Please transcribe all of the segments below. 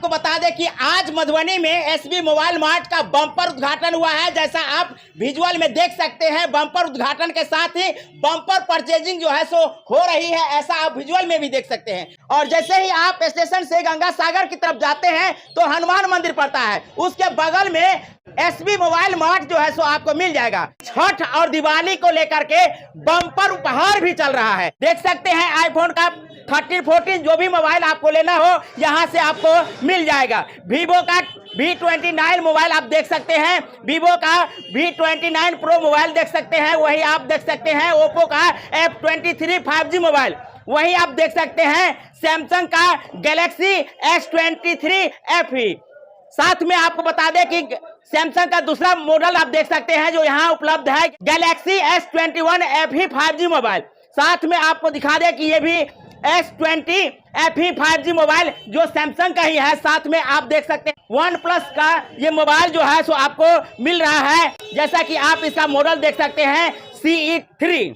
बता दें कि आज मधुबनी में एसबी मोबाइल मार्ट का बम्पर उद्घाटन हुआ है। जैसा आप विजुअल में देख सकते हैं, बम्पर उद्घाटन के साथ ही बम्पर परचेजिंग जो है सो हो रही है, ऐसा आप विजुअल में भी देख सकते हैं। और जैसे ही आप स्टेशन से गंगा सागर की तरफ जाते हैं तो हनुमान मंदिर पड़ता है, उसके बगल में एसबी मोबाइल मार्ट जो है सो आपको मिल जाएगा। छठ और दिवाली को लेकर के बम्पर उपहार भी चल रहा है। देख सकते हैं आईफोन का 13, 14 जो भी मोबाइल आपको लेना हो यहाँ से आपको मिल जाएगा। वीवो का V29 मोबाइल आप देख सकते हैं, वीवो का V29 प्रो मोबाइल देख सकते हैं, वही आप देख सकते हैं ओप्पो का F23 5G मोबाइल, वही आप देख सकते हैं सैमसंग का गैलेक्सी S23 FE। साथ में आपको बता दें कि सैमसंग का दूसरा मॉडल आप देख सकते हैं जो यहाँ उपलब्ध है, Galaxy S21 FE 5G mobile. साथ में आपको दिखा दें कि ये भी S20 FE 5G मोबाइल जो सैमसंग का ही है। साथ में आप देख सकते हैं वन प्लस का ये मोबाइल जो है सो आपको मिल रहा है, जैसा कि आप इसका मॉडल देख सकते हैं CE3।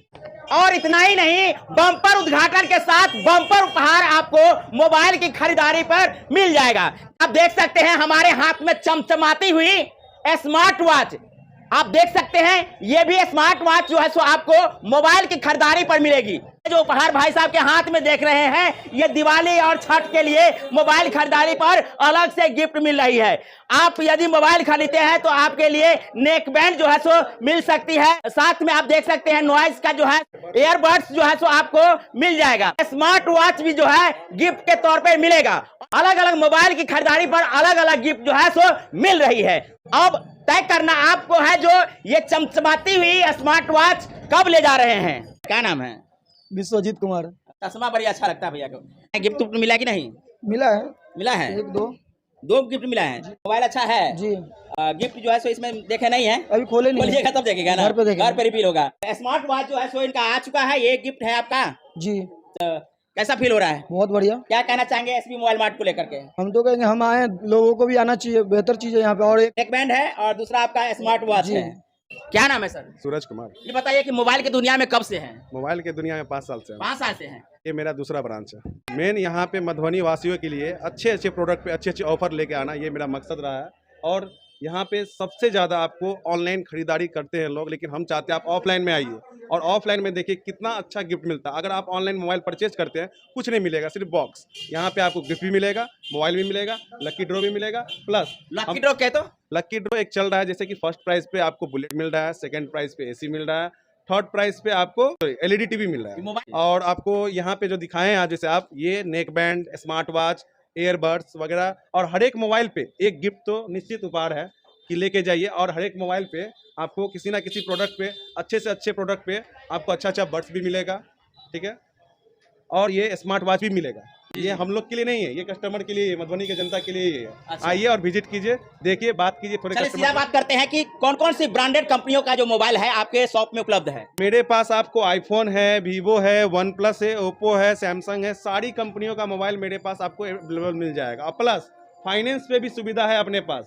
और इतना ही नहीं, बम्पर उद्घाटन के साथ बम्पर उपहार आपको मोबाइल की खरीदारी पर मिल जाएगा। आप देख सकते हैं हमारे हाथ में चमचमाती हुई स्मार्ट वॉच आप देख सकते हैं, ये भी स्मार्ट वॉच जो है सो आपको मोबाइल की खरीदारी पर मिलेगी। जो उपहार भाई साहब के हाथ में देख रहे हैं, ये दिवाली और छठ के लिए मोबाइल खरीदारी पर अलग से गिफ्ट मिल रही है। आप यदि मोबाइल खरीदते हैं तो आपके लिए नेक बैंड जो है सो मिल सकती है। साथ में आप देख सकते हैं नॉइस का जो है एयरबड्स जो है सो आपको मिल जाएगा। स्मार्ट वॉच भी जो है गिफ्ट के तौर पर मिलेगा। अलग अलग मोबाइल की खरीदारी पर अलग अलग गिफ्ट जो है सो मिल रही है। अब तय करना आपको है जो ये चमचमाती हुई स्मार्ट वॉच कब ले जा रहे हैं। क्या नाम है? विश्वजीत कुमार। चश्मा बड़ी अच्छा लगता है भैया को। गिफ्ट मिला कि नहीं? मिला है एक दो गिफ्ट मिला है। मोबाइल अच्छा है जी। गिफ्ट जो है सो इसमें देखे नहीं है, अभी खोले नहीं, खोलिएगा तब देखेगा ना, घर पे रिवील होगा। स्मार्ट वॉच जो है सो इनका आ चुका है, ये गिफ्ट है आपका जी। कैसा फील हो रहा है? बहुत बढ़िया। क्या कहना चाहेंगे एसबी मोबाइल मार्ट को लेकर के? हम तो कहेंगे हम आए, लोगों को भी आना चाहिए, बेहतर चीज है यहाँ पे। और एक बैंड है और दूसरा आपका स्मार्ट वॉच है। क्या नाम है सर? सूरज कुमार। ये बताइए कि मोबाइल की दुनिया में कब से हैं? मोबाइल की दुनिया में 5 साल से। 5 साल से हैं। ये मेरा दूसरा ब्रांच है। मेन यहाँ पे मधुबनी वासियों के लिए अच्छे प्रोडक्ट पे अच्छे ऑफर लेके आना, ये मेरा मकसद रहा है। और यहाँ पे सबसे ज़्यादा आपको ऑनलाइन खरीदारी करते हैं लोग, लेकिन हम चाहते हैं आप ऑफलाइन में आइए और ऑफलाइन में देखिए कितना अच्छा गिफ्ट मिलता है। अगर आप ऑनलाइन मोबाइल परचेज करते हैं कुछ नहीं मिलेगा, सिर्फ बॉक्स। यहाँ पे आपको गिफ्ट भी मिलेगा, मोबाइल भी मिलेगा, लकी ड्रॉ भी मिलेगा। प्लस लकी ड्रॉ क्या? तो लकी ड्रॉ एक चल रहा है, जैसे कि फर्स्ट प्राइस पे आपको बुलेट मिल रहा है, सेकंड प्राइस पे AC मिल रहा है, थर्ड प्राइस पे आपको LED TV मिल रहा है। और आपको यहाँ पे जो दिखाए हैं आज, जैसे आप ये neck band, smart watch, airbuds वगैरह, और हर एक मोबाइल पे एक गिफ्ट तो निश्चित उपहार है कि लेके जाइए। और हर एक मोबाइल पे आपको किसी ना किसी प्रोडक्ट पे, अच्छे से अच्छे प्रोडक्ट पे आपको अच्छा बड्स भी मिलेगा, ठीक है। और ये स्मार्ट वॉच भी मिलेगा। ये हम लोग के लिए नहीं है, ये कस्टमर के लिए, मधुबनी की जनता के लिए ही है। अच्छा। आइए और विजिट कीजिए, देखिए, बात कीजिए थोड़े। सीधा बात करते हैं कि कौन कौन सी ब्रांडेड कंपनियों का जो मोबाइल है आपके शॉप में उपलब्ध है? मेरे पास आपको आईफोन है, वीवो है, वन प्लस है, ओप्पो है, सैमसंग है, सारी कंपनियों का मोबाइल मेरे पास आपको अवेलेबल मिल जाएगा। और प्लस फाइनेंस पे भी सुविधा है अपने पास,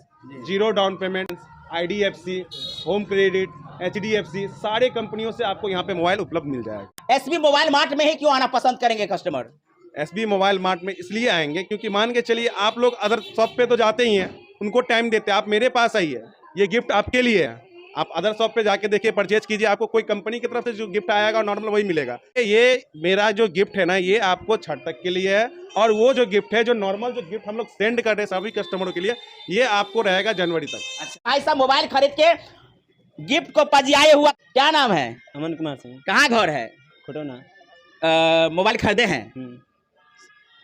0 down payment, IDFC, home credit, HDFC, सारे कंपनियों से आपको यहाँ पे मोबाइल उपलब्ध मिल जाएगा। एसबी मोबाइल मार्ट में ही क्यों आना पसंद करेंगे कस्टमर? एसबी मोबाइल मार्ट में इसलिए आएंगे क्योंकि मान के चलिए आप लोग अदर शॉप पे तो जाते ही हैं, उनको टाइम देते हैं, आप मेरे पास आइए, ये गिफ्ट आपके लिए है। आप अदर शॉप पे जाके देखिए, परचेज कीजिए, आपको कोई कंपनी की तरफ से जो गिफ्ट आएगा नॉर्मल वही मिलेगा। ये मेरा जो गिफ्ट है ना, ये आपको छठ तक के लिए है। और वो जो गिफ्ट है, जो नॉर्मल जो गिफ्ट हम लोग सेंड कर रहे हैं सभी कस्टमरों के लिए, ये आपको रहेगा जनवरी तक। अच्छा, ऐसा मोबाइल खरीद के गिफ्ट को पजियाए हुआ। क्या नाम है? अमन कुमार सिंह। कहाँ घर है? खुटोना। मोबाइल खरीदे हैं?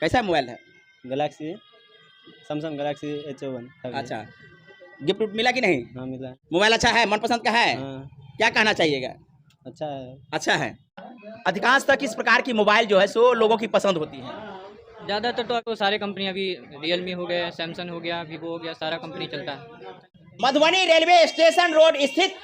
कैसा मोबाइल है? Galaxy, Samsung Galaxy H1। अच्छा, गिफ्ट मिला कि नहीं? हाँ मिला। मोबाइल अच्छा है, मनपसंद का है? हाँ। क्या कहना चाहिएगा? अच्छा है। अच्छा है। अधिकांश तक इस प्रकार की मोबाइल जो है सो लोगों की पसंद होती है। ज़्यादातर तो सारे कंपनी अभी रियलमी हो गया, सैमसंग हो गया, वीवो हो गया, सारा कंपनी चलता है। मधुबनी रेलवे स्टेशन रोड स्थित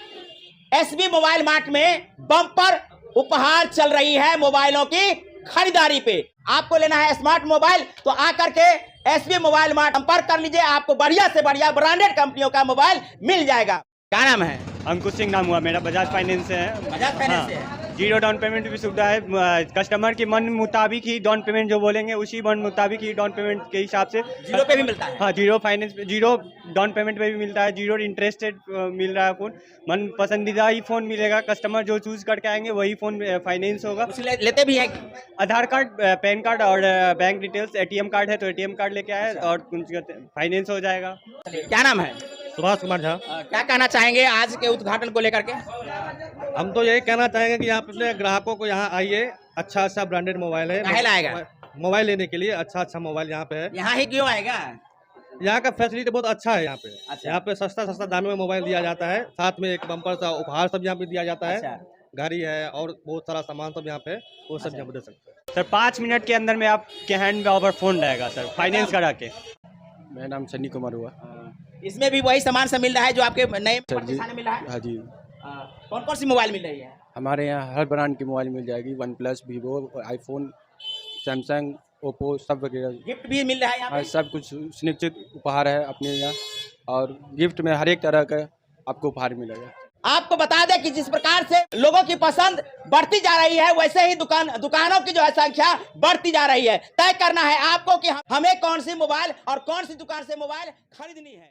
एसबी मोबाइल मार्ट में बम्पर उपहार चल रही है मोबाइलों की खरीदारी पे। आपको लेना है स्मार्ट मोबाइल तो आकर के एसबी मोबाइल मार्ट संपर्क कर लीजिए, आपको बढ़िया से बढ़िया ब्रांडेड कंपनियों का मोबाइल मिल जाएगा। क्या नाम है? अंकुश सिंह नाम हुआ मेरा, बजाज फाइनेंस से है। बजाज फाइनेंस से है। जीरो डाउन पेमेंट की सुविधा है। कस्टमर के मन मुताबिक ही डाउन पेमेंट जो बोलेंगे उसी मन मुताबिक ही डाउन पेमेंट के हिसाब से जीरो पे भी मिलता है। हाँ, zero finance, zero down payment पे भी मिलता है, जीरो इंटरेस्टेड मिल रहा है फ़ोन। मन पसंदीदा ही फ़ोन मिलेगा, कस्टमर जो चूज़ करके आएंगे वही फ़ोन फाइनेंस होगा। लेते भी हैं। आधार कार्ड, पैन कार्ड और बैंक डिटेल्स, एटीएम कार्ड है तो एटीएम कार्ड लेके आए और फाइनेंस हो जाएगा। क्या नाम है? सुभाष कुमार झा। क्या कहना चाहेंगे आज के उद्घाटन को लेकर के? हम तो यही कहना चाहेंगे कि यहाँ अपने ग्राहकों को यहाँ आइए, अच्छा ब्रांडेड मोबाइल है। काहे लाएगा? मोबाइल लेने के लिए अच्छा मोबाइल यहाँ पे है। यहाँ ही क्यों आएगा? यहाँ का फैसिलिटी बहुत अच्छा है। यहाँ पे अच्छा। यहाँ पे सस्ता दामों में मोबाइल दिया जाता है, साथ में एक बम्पर सा उपहार सब यहाँ पे दिया जाता है। अच्छा। गाड़ी है और बहुत सारा सामान सब यहाँ पे वो सब यहाँ पे दे सकते हैं। सर 5 मिनट के अंदर में आपके हैंड में ओवर फ़ोन रहेगा सर, फाइनेंस करा के। मेरा नाम सन्नी कुमार हुआ। इसमें भी वही सामान सब मिल रहा है जो आपके नए सर जी। प्रतिष्ठान में मिल रहा है? हाँ जी, कौन कौन सी मोबाइल मिल रही है? हमारे यहाँ हर ब्रांड की मोबाइल मिल जाएगी, one plus, Vivo, iPhone, Samsung, Oppo सब वगैरह। गिफ्ट भी मिल रहा है यहाँ हाँ, पे? सब कुछ सुनिश्चित उपहार है अपने यहाँ, और गिफ्ट में हर एक तरह का आपको उपहार मिलेगा। आपको बता दें कि जिस प्रकार से लोगों की पसंद बढ़ती जा रही है वैसे ही दुकानों की जो है संख्या बढ़ती जा रही है। तय करना है आपको कि हमें कौन सी मोबाइल और कौन सी दुकान से मोबाइल खरीदनी है।